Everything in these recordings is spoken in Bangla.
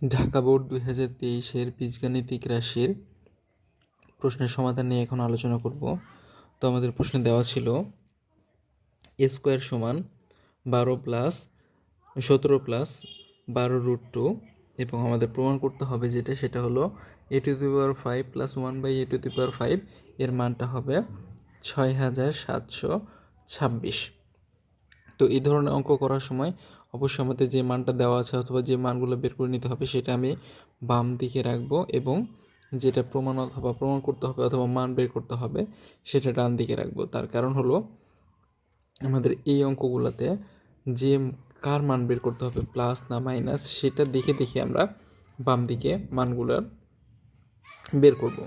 ঢাকা বোর্ড 2023-এর বীজগাণিতিক রাশির প্রশ্নের সমাধান নিয়ে এখন আলোচনা করব। তো আমাদের প্রশ্নে দেওয়া ছিল এ স্কোয়ার সমান 12+17+12√2 এবং আমাদের প্রমাণ করতে হবে সেটা হলো a⁵ + 1/a⁵ এর মানটা হবে 6726। তো এই ধরনের অঙ্ক করার সময় অবশ্যই আমাদের যে মানটা দেওয়া আছে অথবা যে মানগুলো বের করে নিতে হবে সেটা আমি বাম দিকে রাখবো এবং যেটা প্রমাণ করতে হবে অথবা মান বের করতে হবে সেটা ডান দিকে রাখবো। তার কারণ হলো আমাদের এই অঙ্কগুলোতে যে কার মান বের করতে হবে, প্লাস না মাইনাস, সেটা দেখে দেখে আমরা বাম দিকে মানগুলো বের করব।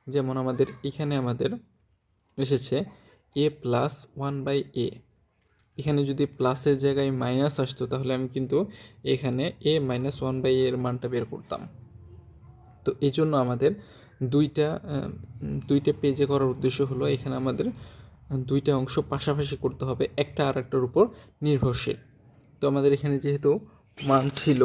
যেমন এখানে আমাদের এসেছে a+1/a। এখানে যদি প্লাসের জায়গায় মাইনাস আসতো তাহলে আমি কিন্তু এখানে a-1/a এর মানটা বের করতাম। তো এই জন্য আমাদের দুইটা পেজে করার উদ্দেশ্য হলো এখানে আমাদের দুইটা অংশ পাশাপাশি করতে হবে, একটা আর একটার উপর নির্ভরশীল। তো আমাদের এখানে যেহেতু মান ছিল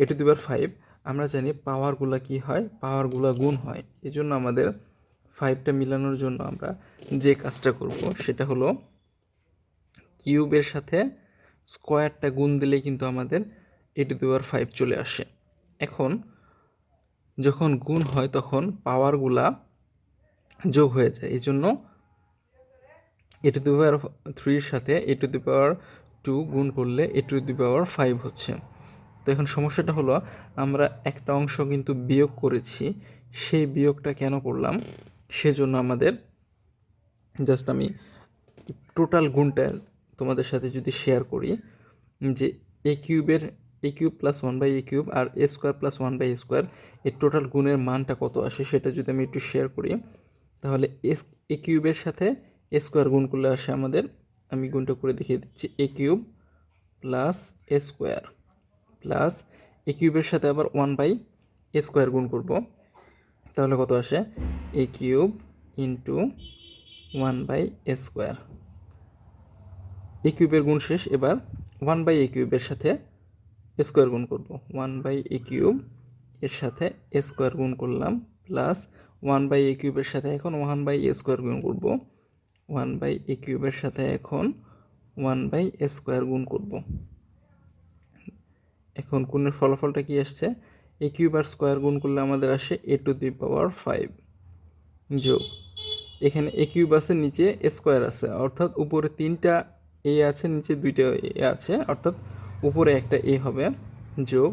a⁵, আমরা জানি পাওয়ারগুলো কি হয়, পাওয়ারগুলো গুণ হয়। এই জন্য আমাদের 5টা মিলানোর জন্য আমরা যে কাজটা করব সেটা হলো কিউবের সাথে স্কোয়ারটা গুণ দিলেই কিন্তু আমাদের a⁵ চলে আসে। এখন যখন গুণ হয় তখন পাওয়ারগুলা যোগ হয়ে যায়, এই জন্য a⁵ সাথে a⁵2 গুণ করলে a⁵ হচ্ছে। তো এখন সমস্যাটা হলো আমরা একটা অংশ কিন্তু বিয়োগ করেছি, সেই বিয়োগটা কেন করলাম সেজন্য আমাদের জাস্ট আমি টোটাল গুণটা তোমাদের সাথে যদি শেয়ার করি যে a³ + 1/a³ আর a² + 1/a² এর টোটাল গুণের মানটা কত আসে সেটা যদি আমি একটু শেয়ার করি তাহলে a³ সাথে a² গুণ করলে আসে আমাদের, আমি গুণটা করে দেখিয়ে দিচ্ছি, a³ + a² প্লাস a³ সাথে আবার 1/a² গুণ করব, তাহলে কত আসে a³ × 1/a²। a³ গুণ শেষ, এবার 1/a³ সাথে a² গুণ করব, 1/a³ এর সাথে a² গুণ করলাম প্লাস 1/a³ সাথে এখন 1/a² গুণ করব, 1/a³ সাথে এখন 1/a² গুণ করব। এখন গুণের ফলাফলটা কি আসছে, a³ আর স্কোয়ার গুণ করলে আমাদের আসে a⁵ যোগ এখানে a³ আছে, নিচে a² আছে, অর্থাৎ উপরে 3টা a আছে, নিচে 2টা a আছে, অর্থাৎ উপরে একটা a হবে, যোগ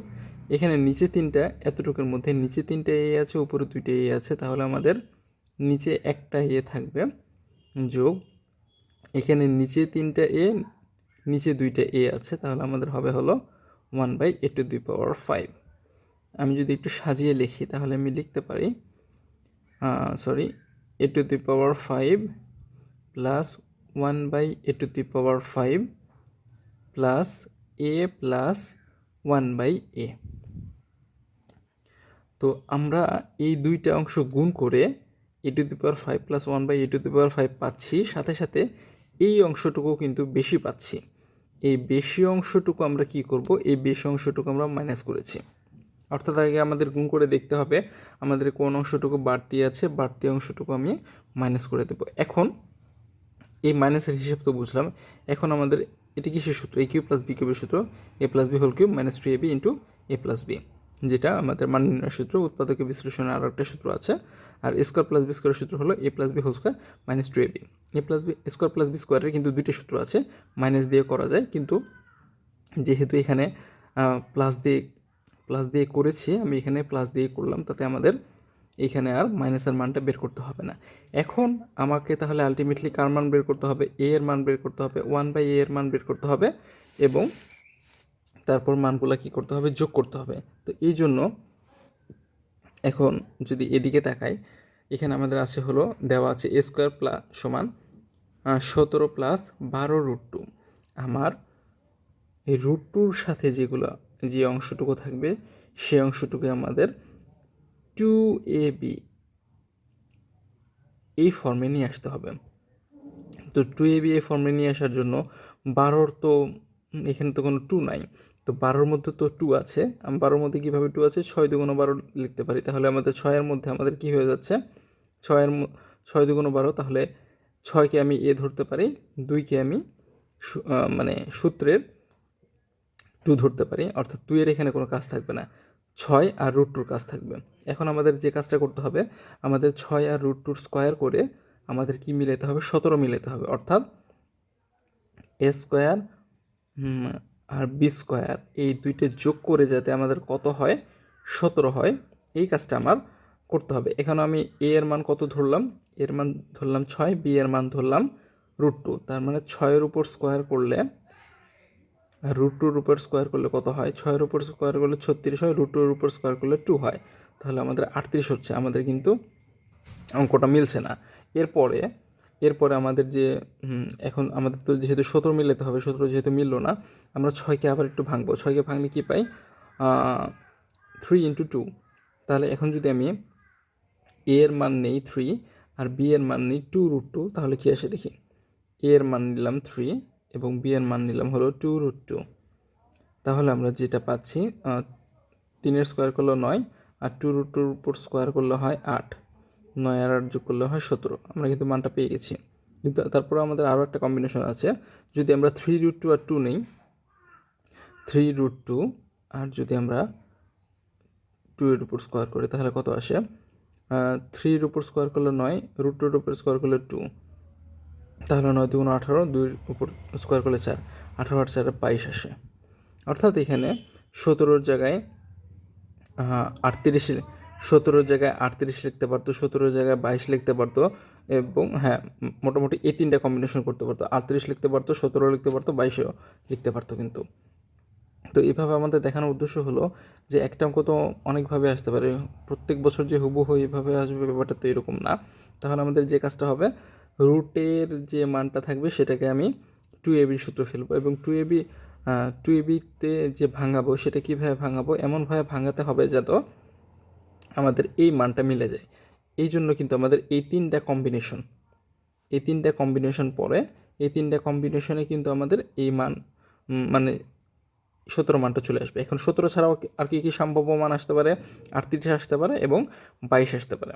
এখানে নিচে 3টা, এতটুকুর মধ্যে নিচে 3টা a আছে, উপরে 2টা a আছে, তাহলে আমাদের নিচে একটা a থাকবে, যোগ এখানে নিচে 3টা a, নিচে 2টা a আছে, তাহলে আমাদের হবে হলো 1/a⁵। আমি যদি একটু সাজিয়ে লিখি তাহলে আমি লিখতে পারি a⁵ plus 1/a⁵ plus a plus 1/a। তো আমরা এই দুইটা অংশ গুণ করে a⁵ প্লাস 1/a⁵ পাচ্ছি, সাথে সাথে এই অংশটুকু কিন্তু বেশি পাচ্ছি। এই বেশি অংশটুকু আমরা কি করব, এই বেশি অংশটুকু আমরা মাইনাস করেছি, অর্থাৎ আগে আমাদের গুণ করে দেখতে হবে আমাদের কোন অংশটুকু বাড়তি আছে, বাড়তি অংশটুকু আমি মাইনাস করে দেব। এখন এই মাইনাসের হিসেব তো বুঝলাম, এখন আমাদের এটি কিসের সূত্র, a³ + b³ সূত্র, a+b³ - 3ab × a+b, যেটা আমাদের মান নির্ণয়ের সূত্র। উৎপাদকে বিশ্লেষণের আরও একটা সূত্র আছে, আর a² + b² সূত্র হলো a+b² - 2ab। a² + b² কিন্তু দুইটা সূত্র আছে, মাইনাস দিয়ে করা যায়, কিন্তু যেহেতু এখানে প্লাস দিয়ে করেছি, আমি এখানে প্লাস দিয়ে করলাম, তাতে আমাদের এইখানে আর মাইনাসের মানটা বের করতে হবে না। এখন আমাকে তাহলে আলটিমেটলি কার মান বের করতে হবে, a এর মান বের করতে হবে, 1/a এর মান বের করতে হবে এবং তারপর মানগুলো কি করতে হবে, যোগ করতে হবে। তো এই জন্য এখন যদি এদিকে তাকাই, এখানে আমাদের আছে হলো দেওয়া আছে a² সমান 17 + 12√2। আমার এই √2-র সাথে যে অংশটুকু থাকবে সেই অংশটুকু আমাদের 2ab এই ফর্মে নিয়ে আসতে হবে। তো 2ab এই ফর্মে নিয়ে আসার জন্য 12 তো এখানে তো কোনো 2 নাই, তো 12-র মধ্যে তো 2 আছে, আমি 12-র মধ্যে কীভাবে 2 আছে, 6 দুগুণ 12 লিখতে পারি। তাহলে আমাদের 6-এর মধ্যে আমাদের কী হয়ে যাচ্ছে, 6 দুগুণ 12, তাহলে 6কে আমি এ ধরতে পারি, 2কে আমি মানে সূত্রের 2 ধরতে পারি, অর্থাৎ 2 এর এখানে কোনো কাজ থাকবে না, 6 আর √2 কাজ থাকবে। এখন আমাদের যে কাজটা করতে হবে, আমাদের 6 আর √2 স্কোয়ার করে আমাদের কি মিলাতে হবে, 17 মিলাতে হবে, অর্থাৎ এ স্কোয়ার আর বি স্কোয়ার এই দুইটা যোগ করে যাতে আমাদের কত হয়, 17 হয়, এই কাজটা আমার করতে হবে। এখানে আমি এ এর মান কত ধরলাম, এর মান ধরলাম 6, বি এর মান ধরলাম √2, তার মানে 6-এর উপর স্কোয়ার করলে আর √2-র উপর স্কোয়ার করলে কত হয়, 6-এর উপর স্কোয়ার করলে 36 হয়, √2-এর উপর স্কোয়ার করলে 2 হয়, তাহলে আমাদের 38 হচ্ছে। আমাদের কিন্তু অঙ্কটা মিলছে না। এরপরে আমাদের যে এখন আমাদের তো যেহেতু 17 মিলাতে হবে, 17 যেহেতু মিললো না, আমরা 6কে আবার একটু ভাঙবো। 6কে ভাঙলে কী পাই, 3 × 2। তাহলে এখন যদি আমি এ এর মান নেই 3 আর বি এর মান নেই 2√2, তাহলে কী আসে দেখি, এ এর মান নিলাম 3 এবং বি এর মান নিলাম হলো 2√2। তাহলে আমরা যেটা পাচ্ছি, 3-এর স্কোয়ার করলে 9 আর 2√2-র উপর স্কোয়ার করলে হয় 8, 9 আর 8 যোগ করলে হয় 17। আমরা কিন্তু মানটা পেয়ে গেছি। কিন্তু তারপরে আমাদের আরও একটা কম্বিনেশন আছে, যদি আমরা 3√2 আর 2 নেই, 3√2 আর যদি আমরা 2-এর উপর স্কোয়ার করি তাহলে কত আসে, 3-এর উপর স্কোয়ার করলে 9, √2-এর উপর স্কোয়ার করলে 2, তাহলে 9 2 18, 2-এর উপর স্কোয়ার করলে 4, 18 আর 4 22 আসে। অর্থাৎ এখানে 17-র জায়গায় 38, 17-র জায়গায় 38 লিখতে পারতো, 17-র জায়গায় 22 লিখতে পারতো, এবং হ্যাঁ মোটামুটি এই তিনটা কম্বিনেশন করতে পারতো, 38 লিখতে পারতো, 17 লিখতে পারতো, 22ও লিখতে পারতো। কিন্তু তো এইভাবে আমাদের দেখানোর উদ্দেশ্য হলো যে একটা অঙ্ক তো অনেকভাবে আসতে পারে, প্রত্যেক বছর যে হুবহু এইভাবে আসবে ব্যাপারটা তো এরকম না। তাহলে আমাদের যে কাজটা হবে, রুটের যে মানটা থাকবে সেটাকে আমি 2ab সূত্র ফেলবো, এবং 2abতে যে ভাঙাবো সেটা কীভাবে ভাঙাবো, এমনভাবে ভাঙাতে হবে যাতে আমাদের এই মানটা মিলে যায়। এই জন্য কিন্তু আমাদের এই তিনটা কম্বিনেশন পরে, এই তিনটা কম্বিনেশনে কিন্তু আমাদের এই মান মানে 17 মানটা চলে আসবে। এখন 17 ছাড়াও আর কি কী সম্ভাব্য মান আসতে পারে, 38 আসতে পারে এবং 22 আসতে পারে।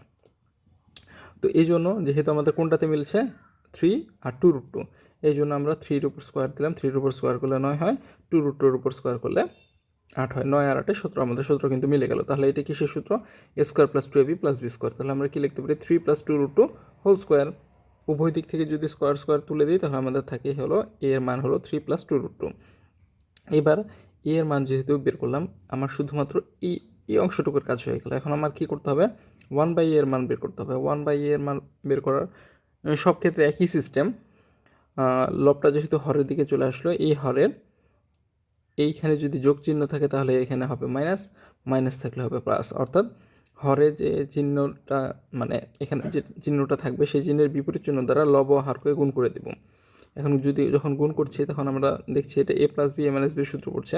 তো এই জন্য যেহেতু আমাদের কোনটাতে মিলছে, 3 আর 2√2, এই জন্য আমরা 3-এর উপর স্কোয়ার দিলাম, 3-এর উপর স্কোয়ার করলে 9 হয়, 2√2-এর উপর স্কোয়ার করলে 8 হয়, 9 আর 8 17, আমাদের সূত্র কিন্তু মিলে গেল। তাহলে এটা কিসের সূত্র, a square plus 2ab plus b square. তাহলে আমরা কি লিখতে পারি, 3 + 2√2 হোল স্কোয়ার। উভয় দিক থেকে যদি স্কোয়ার তুলে দিই তাহলে আমাদের থাকে হলো a এর মান হলো 3 + 2√2। এবার a এর মান যেহেতু বের করলাম, আমার শুধুমাত্র এই অংশটুকুর কাজ হয়ে গেল। এখন আমার কি করতে হবে, 1/a এর মান বের করতে হবে। 1/a এর মান বের করার সব ক্ষেত্রে একই সিস্টেম। লবটা যেহেতু হরের দিকে চলে আসলো, এই হরের এইখানে যদি যোগ চিহ্ন থাকে তাহলে এখানে হবে মাইনাস, মাইনাস থাকলে হবে প্লাস, অর্থাৎ হরে যে চিহ্নটা মানে এখানে যে চিহ্নটা থাকবে সেই চিহ্নের বিপরীত চিহ্ন দ্বারা লব ও হরকে গুণ করে দেব। এখন যখন গুণ করছি তখন আমরা দেখছি এটা a + b a - b সূত্র পড়ছে।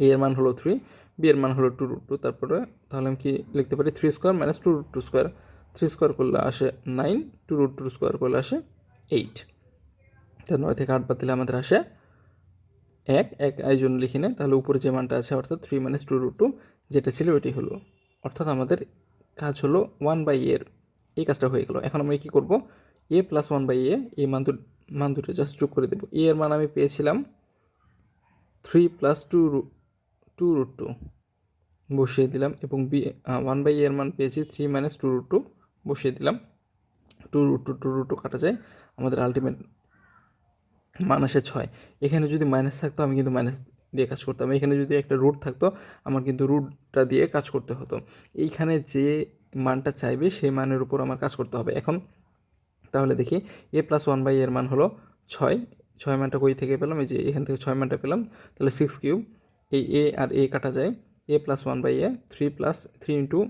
a এর মান হলো 3, b এর মান হলো 2√2, তারপরে তাহলে আমি কি লিখতে পারি, 3 স্কোয়ার - 2√2 স্কোয়ার, 3 স্কোয়ার করলে আসে 9, 2√2 স্কোয়ার করলে আসে 8। তো 9 থেকে 8 বাদ দিলে আমাদের আসে 1, এই জন্য লিখি না, তাহলে উপরে যে মানটা আছে অর্থাৎ 3 - 2√2 যেটা ছিল ওইটি হলো, অর্থাৎ আমাদের কাজ হলো 1/a এর এই কাজটা হয়ে গেল। এখন আমরা কী করব, a + 1/a এই মান দুটো জাস্ট যোগ করে দেবো। a এর মান আমি পেয়েছিলাম 3 + 2√2 বসিয়ে দিলাম, এবং 1/a এর মান পেয়েছি 3 - 2√2 বসিয়ে দিলাম। 2√2 কাটা যায়, আমাদের আলটিমেট মান আসে 6। এখানে যদি মাইনাস থাকতো আমি কিন্তু মাইনাস দিয়ে কাজ করতাম, এখানে যদি একটা রুট থাকতো আমার কিন্তু রুটটা দিয়ে কাজ করতে হতো। এইখানে যে মানটা চাইবে সেই মানের উপর আমার কাজ করতে হবে। এখন তাহলে দেখি a + 1/a এর মান হলো 6, 6 মানটা কই থেকে পেলাম, এই যে এখান থেকে 6 মানটা পেলাম, তাহলে 6³ এই a আর a কাটা যায়, a + 1/a 3 + 3 ×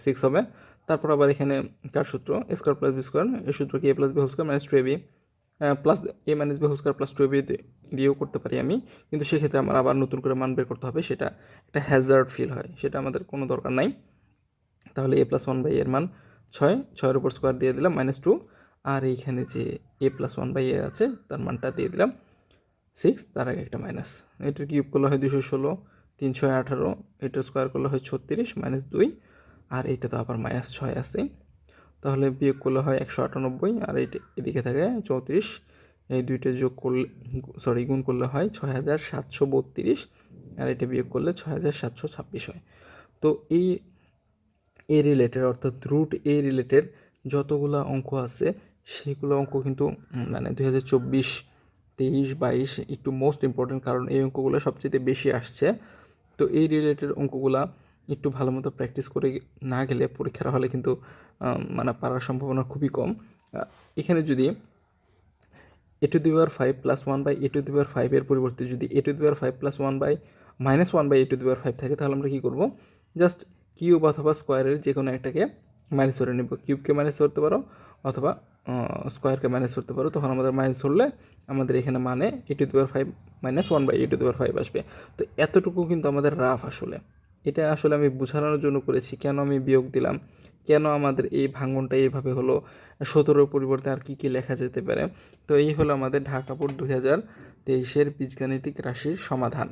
6 হবে। তারপর আবার এখানে কার সূত্র, a square plus b square, এই সূত্র কি a + b whole square - 2ab plus a - b whole square plus 2ab দিয়েও করতে পারি আমি, কিন্তু সেক্ষেত্রে আমার আবার নতুন করে মান বের করতে হবে, সেটা একটা হ্যাজার্ড ফিল হয়, সেটা আমাদের কোনো দরকার নাই। তাহলে a + 1/a এর মান 6, 6-এর উপর স্কোয়ার দিয়ে দিলাম -2, আর এইখানে যে a + 1/a আছে তার মানটা দিয়ে দিলাম 6, তার আগে একটা মাইনাস। এটার কিউব করলে হয় 216, 3 × 18, এটার স্কোয়ার করলে হয় 36 -2, আর এইটা তো আবার -6 আছে, তাহলে বিয়োগ করলে হয় 198, আর এইটা এদিকে থাকে 34, এই দুইটা যোগ করলে গুণ করলে হয় 6732, আর এটা বিয়োগ করলে 6726 হয়। তো এ রিলেটেড অর্থাৎ রুট এ রিলেটেড যতগুলো অঙ্ক আছে সেগুলো অঙ্ক কিন্তু মানে 2024, 23, 22 একটু মোস্ট ইম্পর্টেন্ট, কারণ এই অঙ্কগুলো সবচেয়ে বেশি আসছে। তো এই রিলেটেড অঙ্কগুলা একটু ভালো মতো প্র্যাকটিস করে না গেলে পরীক্ষার হলে কিন্তু মানে পারার সম্ভাবনা খুবই কম। এখানে যদি a⁵ + 1/a⁵ এর পরিবর্তে যদি a⁵ + 1/-1/a⁵ থাকে, তাহলে আমরা কী করবো, জাস্ট কিউব অথবা স্কোয়ারের যে কোনো একটাকে মাইনাস করে নেব। কিউবকে মাইনাস করতে পারো অথবা স্কোয়ারকে মাইনাস করতে পারো, তখন আমাদের মাইনাস ধরলে আমাদের এখানে মানে a⁵ - 1/a⁵ আসবে। তো এতটুকু কিন্তু আমাদের রাফ আসলে, এটা আসলে আমি বোঝানোর জন্য করেছি কেন আমি বিয়োগ দিলাম, কেন আমাদের এই ভাঙনটা এইভাবে হলো, 17 পরিবর্তে আর কী কী লেখা যেতে পারে। তো এই হলো আমাদের ঢাকা বোর্ড 2023 বীজগাণিতিক রাশির সমাধান।